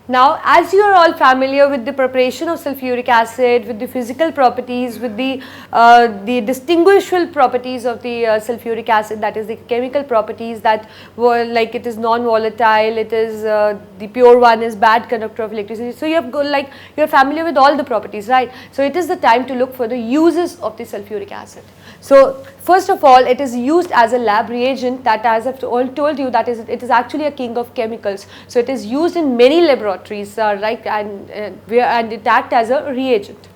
Now, as you are all familiar with the preparation of sulfuric acid, with the physical properties, with the distinguishable properties of the sulfuric acid, that is the chemical properties, that were like it is non-volatile, it is the pure one is bad conductor of electricity. So you have you are familiar with all the properties, right? So it is the time to look for the uses of the sulfuric acid. So first of all, it is used as a lab reagent, that, as I have told you, that it is actually a king of chemicals. So it is used in many laboratories, right, and it acts as a reagent.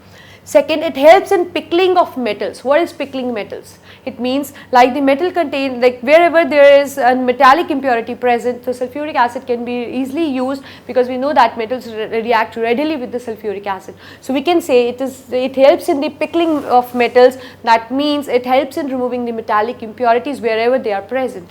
Second, it helps in pickling of metals. What is pickling metals? It means like the metal contain, like wherever there is a metallic impurity present, so sulfuric acid can be easily used, because we know that metals react readily with the sulfuric acid. So we can say it helps in the pickling of metals. That means it helps in removing the metallic impurities wherever they are present.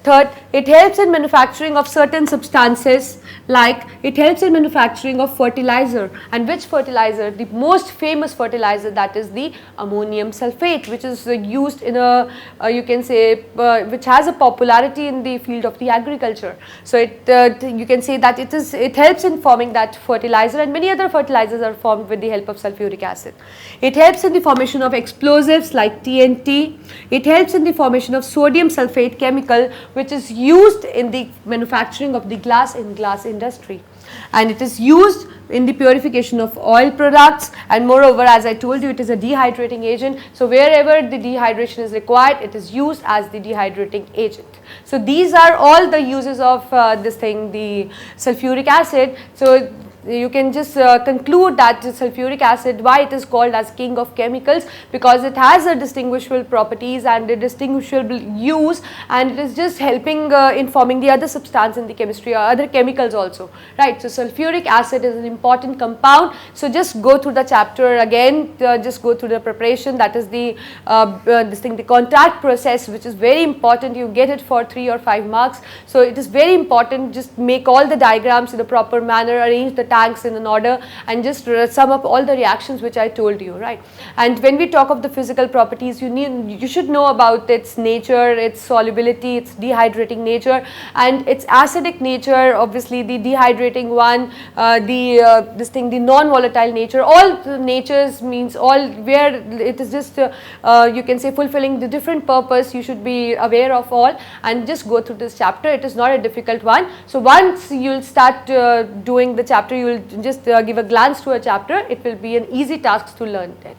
Third, it helps in manufacturing of certain substances, like it helps in manufacturing of fertilizer. And which fertilizer? The most famous fertilizer, that is the ammonium sulphate, which is used in a you can say which has a popularity in the field of the agriculture. So you can say that it helps in forming that fertilizer, and many other fertilizers are formed with the help of sulfuric acid. It helps in the formation of explosives like TNT. It helps in the formation of sodium sulphate chemical, which is used in the manufacturing of the glass in glass industry, and it is used in the purification of oil products, and moreover, as I told you, it is a dehydrating agent. So wherever the dehydration is required, it is used as the dehydrating agent. So these are all the uses of this thing, the sulfuric acid. So you can just conclude that the sulfuric acid, why it is called as king of chemicals, because it has a distinguishable properties and a distinguishable use, and it is just helping in forming the other substance in the chemistry or other chemicals also, right. So sulfuric acid is an important compound. So just go through the chapter again, just go through the preparation, that is the the contact process, which is very important. You get it for 3 or 5 marks. So it is very important. Just make all the diagrams in the proper manner, arrange the tanks in an order, and just sum up all the reactions which I told you, right. And when we talk of the physical properties, you should know about its nature, its solubility, its dehydrating nature, and its acidic nature, obviously the dehydrating one, the non-volatile nature. All the natures means all where it is just you can say fulfilling the different purpose. You should be aware of all, and just go through this chapter. It is not a difficult one. So once you will start doing the chapter, you will just give a glance to a chapter. It will be an easy task to learn it.